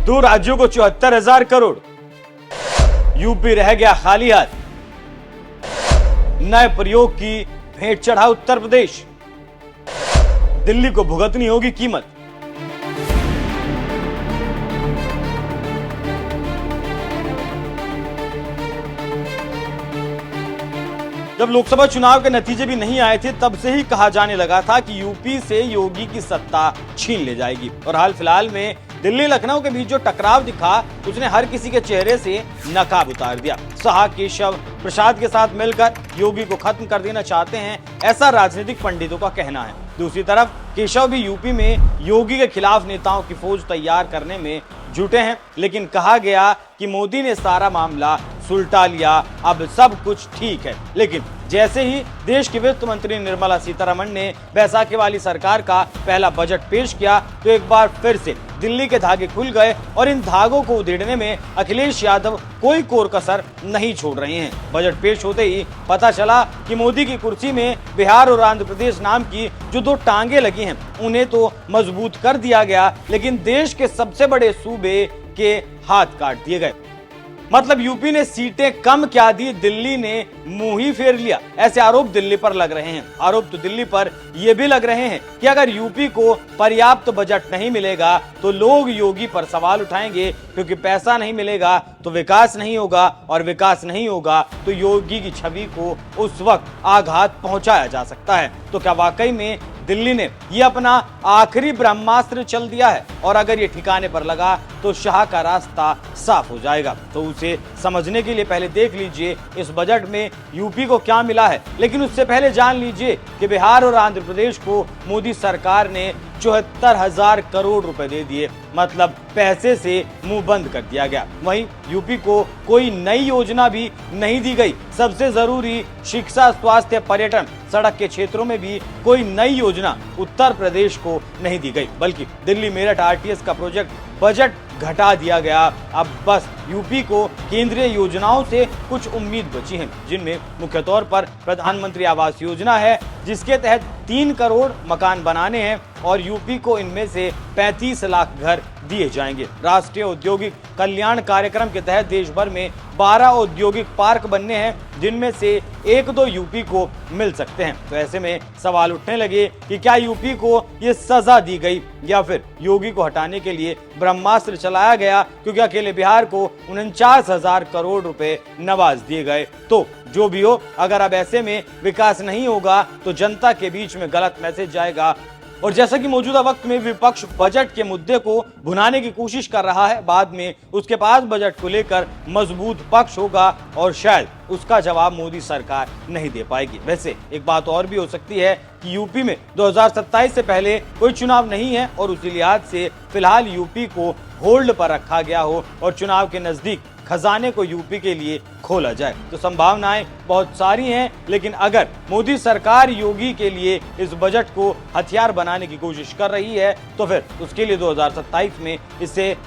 दो राज्यों को 74,000 करोड़। यूपी रह गया खाली हाथ। नए प्रयोग की भेंट चढ़ा उत्तर प्रदेश। दिल्ली को भुगतनी होगी कीमत। जब लोकसभा चुनाव के नतीजे भी नहीं आए थे, तब से ही कहा जाने लगा था कि यूपी से योगी की सत्ता छीन ले जाएगी। और हाल फिलहाल में दिल्ली लखनऊ के बीच जो टकराव दिखा, उसने हर किसी के चेहरे से नकाब उतार दिया। शाह केशव प्रसाद के साथ मिलकर योगी को खत्म कर देना चाहते हैं, ऐसा राजनीतिक पंडितों का कहना है। दूसरी तरफ केशव भी यूपी में योगी के खिलाफ नेताओं की फौज तैयार करने में जुटे हैं। लेकिन कहा गया कि मोदी ने सारा मामला सुलटा लिया, अब सब कुछ ठीक है। लेकिन जैसे ही देश की वित्त मंत्री निर्मला सीतारमण ने बैसाखी वाली सरकार का पहला बजट पेश किया, तो एक बार फिर से दिल्ली के धागे खुल गए और इन धागों को उधेड़ने में अखिलेश यादव कोई कोर कसर नहीं छोड़ रहे हैं। बजट पेश होते ही पता चला कि मोदी की कुर्सी में बिहार और आंध्र प्रदेश नाम की जो दो टांगे लगी हैं, उन्हें तो मजबूत कर दिया गया, लेकिन देश के सबसे बड़े सूबे के हाथ काट दिए गए। मतलब यूपी ने सीटें कम क्या दी, दिल्ली ने मुंह ही फेर लिया। ऐसे आरोप दिल्ली पर लग रहे हैं। आरोप तो दिल्ली पर यह भी लग रहे हैं कि अगर यूपी को पर्याप्त बजट नहीं मिलेगा तो लोग योगी पर सवाल उठाएंगे, क्योंकि पैसा नहीं मिलेगा तो विकास नहीं होगा, और विकास नहीं होगा तो योगी की छवि को उस वक्त आघात पहुंचाया जा सकता है। तो क्या वाकई में दिल्ली ने ये अपना आखिरी ब्रह्मास्त्र चल दिया है? और अगर ये ठिकाने पर लगा तो शाह का रास्ता साफ हो जाएगा। तो उसे समझने के लिए पहले देख लीजिए इस बजट में यूपी को क्या मिला है। लेकिन उससे पहले जान लीजिए कि बिहार और आंध्र प्रदेश को मोदी सरकार ने 74,000 करोड़ रुपए दे दिए। मतलब पैसे से मुंह बंद कर दिया गया। वहीं यूपी को कोई नई योजना भी नहीं दी गई। सबसे जरूरी शिक्षा, स्वास्थ्य, पर्यटन, सड़क के क्षेत्रों में भी कोई नई योजना उत्तर प्रदेश को नहीं दी गई, बल्कि दिल्ली मेरठ आरटीएस का प्रोजेक्ट बजट घटा दिया गया। अब बस यूपी को केंद्रीय योजनाओं से कुछ उम्मीद बची है, जिनमें मुख्य तौर पर प्रधानमंत्री आवास योजना है, जिसके तहत 3 करोड़ मकान बनाने हैं और यूपी को इनमें से 35 लाख घर दिए जाएंगे। राष्ट्रीय औद्योगिक कल्याण कार्यक्रम के तहत देश भर में 12 औद्योगिक पार्क बनने हैं, जिनमें से 1-2 यूपी को मिल सकते हैं। तो ऐसे में सवाल उठने लगे कि क्या यूपी को ये सजा दी गई या फिर योगी को हटाने के लिए ब्रह्मास्त्र चलाया गया, क्योंकि अकेले बिहार को 49,000 करोड़ रुपए नवाज दिए गए। तो जो भी हो, अगर अब ऐसे में विकास नहीं होगा तो जनता के बीच में गलत मैसेज जाएगा। और जैसा कि मौजूदा वक्त में विपक्ष बजट के मुद्दे को भुनाने की कोशिश कर रहा है, बाद में उसके पास बजट को लेकर मजबूत पक्ष होगा और शायद उसका जवाब मोदी सरकार नहीं दे पाएगी। वैसे एक बात और भी हो सकती है कि यूपी में 2027 से पहले कोई चुनाव नहीं है और उसी लिहाज से फिलहाल यूपी को होल्ड पर रखा गया हो और चुनाव के नजदीक खजाने को यूपी के लिए खोला जाए। तो संभावनाएं बहुत सारी हैं, लेकिन अगर मोदी सरकार योगी के लिए इस बजट को हथियार बनाने की कोशिश कर रही है, तो फिर उसके लिए 2027 में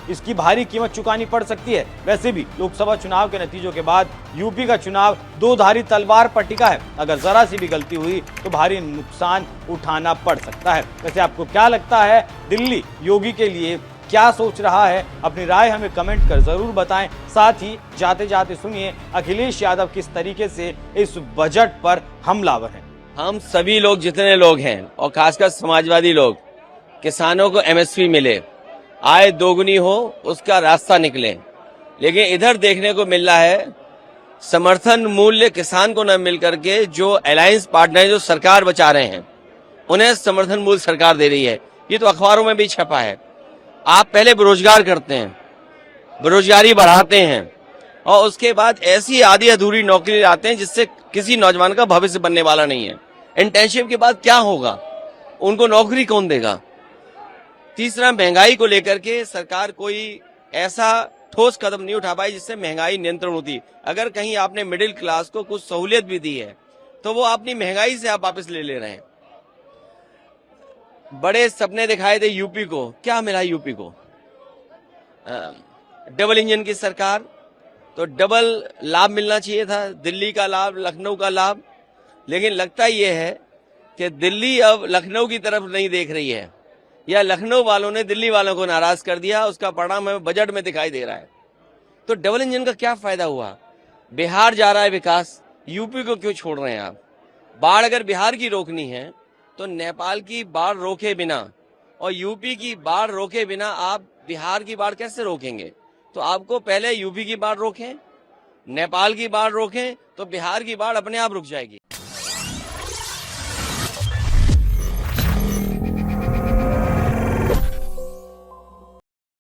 इसकी भारी कीमत चुकानी पड़ सकती है। वैसे भी लोकसभा चुनाव के नतीजों के बाद यूपी का चुनाव दो धारी तलवार पर टिका है। अगर जरा सी भी गलती हुई तो भारी नुकसान उठाना पड़ सकता है। वैसे आपको क्या लगता है, दिल्ली योगी के लिए क्या सोच रहा है? अपनी राय हमें कमेंट कर जरूर बताएं। साथ ही जाते जाते सुनिए अखिलेश यादव किस तरीके से इस बजट पर हमलावर हैं। हम सभी लोग, जितने लोग हैं और खासकर समाजवादी लोग, किसानों को एमएसपी मिले, आय दोगुनी हो, उसका रास्ता निकले। लेकिन इधर देखने को मिल रहा है समर्थन मूल्य किसान को न मिल करके जो अलायंस पार्टनर जो सरकार बचा रहे हैं, उन्हें समर्थन मूल्य सरकार दे रही है। ये तो अखबारों में भी छपा है। आप पहले बेरोजगार करते हैं, बेरोजगारी बढ़ाते हैं और उसके बाद ऐसी आधी अधूरी नौकरी लाते हैं जिससे किसी नौजवान का भविष्य बनने वाला नहीं है। इंटर्नशिप के बाद क्या होगा, उनको नौकरी कौन देगा? तीसरा, महंगाई को लेकर के सरकार कोई ऐसा ठोस कदम नहीं उठा पाई जिससे महंगाई नियंत्रण होती। अगर कहीं आपने मिडिल क्लास को कुछ सहूलियत भी दी है तो वो अपनी महंगाई से आप वापस ले रहे हैं। बड़े सपने दिखाए थे यूपी को, क्या मिला यूपी को? डबल इंजन की सरकार, तो डबल लाभ मिलना चाहिए था, दिल्ली का लाभ, लखनऊ का लाभ। लेकिन लगता यह है कि दिल्ली अब लखनऊ की तरफ नहीं देख रही है, या लखनऊ वालों ने दिल्ली वालों को नाराज कर दिया, उसका परिणाम हमें बजट में दिखाई दे रहा है। तो डबल इंजन का क्या फायदा हुआ? बिहार जा रहा है विकास, यूपी को क्यों छोड़ रहे हैं आप? बाढ़ अगर बिहार की रोकनी है तो नेपाल की बाढ़ रोके बिना और यूपी की बाढ़ रोके बिना आप बिहार की बाढ़ कैसे रोकेंगे? तो आपको पहले यूपी की बाढ़ रोकें, नेपाल की बाढ़ रोकें, तो बिहार की बाढ़ अपने आप रुक जाएगी।